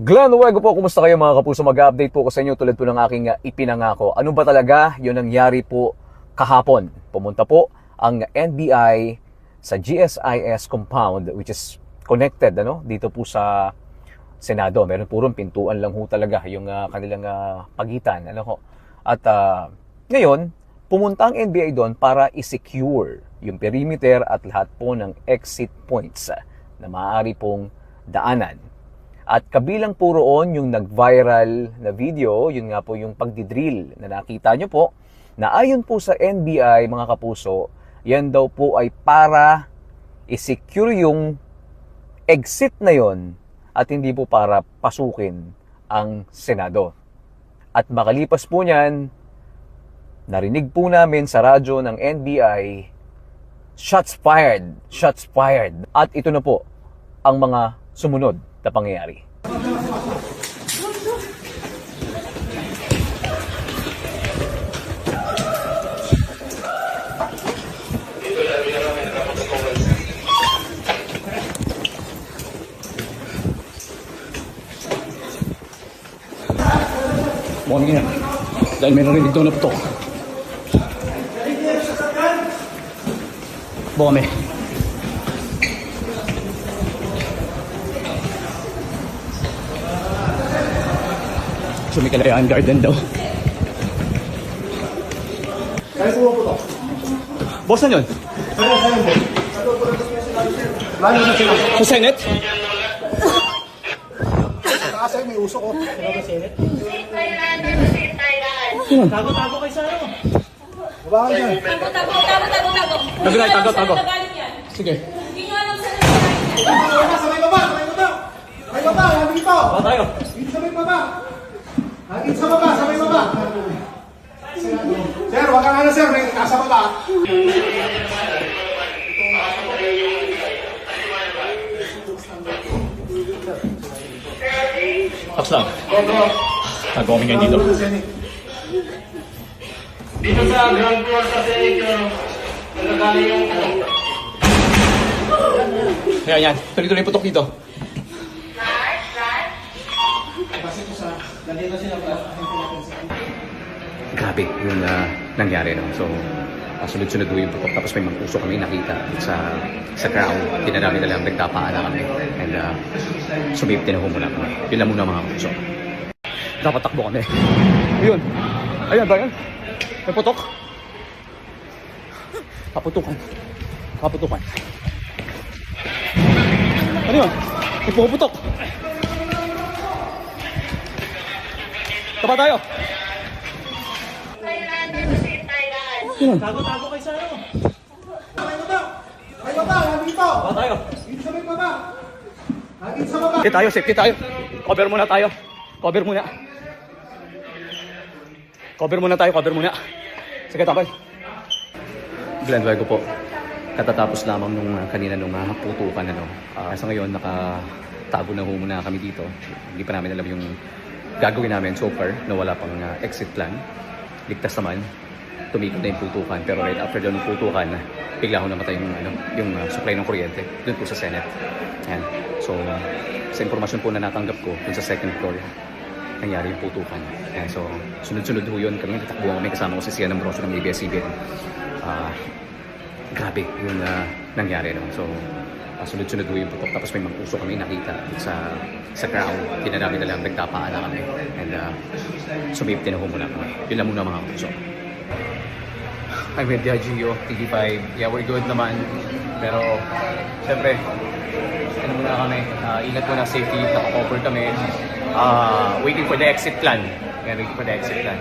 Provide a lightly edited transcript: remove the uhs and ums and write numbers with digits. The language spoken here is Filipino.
Glenn Luego po, kumusta kayo mga kapuso? Mag-update po ko sa inyo tulad po ng aking ipinangako. Ano ba talaga yung nangyari po kahapon? Pumunta po ang NBI sa GSIS compound which is connected dito po sa Senado. Meron po rin pintuan lang ho talaga yung kanilang pagitan. At ngayon, pumunta ang NBI doon para i-secure yung perimeter at lahat po ng exit points na maaari pong daanan. At kabilang po roon yung nag-viral na video, yun nga po yung pagdidrill na nakita nyo po, na ayon po sa NBI mga kapuso, yan daw po ay para i-secure yung exit na yon at hindi po para pasukin ang Senado. At makalipas po niyan, narinig po namin sa radyo ng NBI, shots fired, shots fired. At ito na po ang mga sumunod na pangyayari. Morning na. Dahil may narinig daw na putok. Bome. Sumikalayaan garden daw. Kaya po po to. Boss na yun? Lalo na sila. Sa Senate? Kasi may uso ko. Sila ba Senate? Tago-tago kayo sa ano? Babahan dyan. Tago. Nagulay, tago. Nagalit yan. Sige. Hindi nyo alam sa nagalit. Sabay baba! Sabay baba! Nandito! Baka tayo. Dito sabay baba! Dito sa baba! Sabay baba! Sir, wag kang ano sir. May nasa baba. Tax lang. Tago kami ngayon dito. Dito sa ground floor sa Senate, nagagaling yung Yan. Tuloy-tuloy putok dito. Grabe yung nangyari. So, sunod-sunod yung putok. Tapos may mangkuso kami nakita sa crowd. Tinarami na lang, nagtapaan na kami. And sumipti na muna kami. Yun lang muna mga puso. Dapat takbo kami. Ayun. Ayan ba yan? May putok. Kaputukan. Ano yun? May puputok. Tapa tayo. Tago-tago kayo sa ano? Sabay baba! Nandito! Tapa tayo. Dito sabay baba! Dito sa baba! Safety tayo. Cover muna tayo. Cover muna. Sige, tapos. Glenn Luego po. Katatapos lamang nung kanina nung putukan sa ngayon nakatago na muna kami dito. Hindi pa namin alam yung gagawin namin so far na wala pang exit plan. Ligtas naman. Tumikot na yung putukan pero right after doon ng putukan bigla ho namatay yung supply ng kuryente doon po sa Senate. Yan. So sa impormasyon po na natanggap ko dun sa second floor nangyari yung putukan. Yan. So sunod-sunod ho yun kami natakbuhan kami kasama ko si Sian Ambrosio ng ABS-CBN. Grabe yung nangyari. So sunod-sunod ho yung putok. Tapos may mangkuso kami nakita sa crowd. Tinarami na lang, nagtapaan na kami. And sumipti na muna kami. Yun lang muna mga puso. I'm with Gio, TV5. Yeah, we're good naman. Pero, syempre, muna kami. Ingat muna safety. Naka-cover kami. Waiting for the exit plan. Waiting for the exit plan.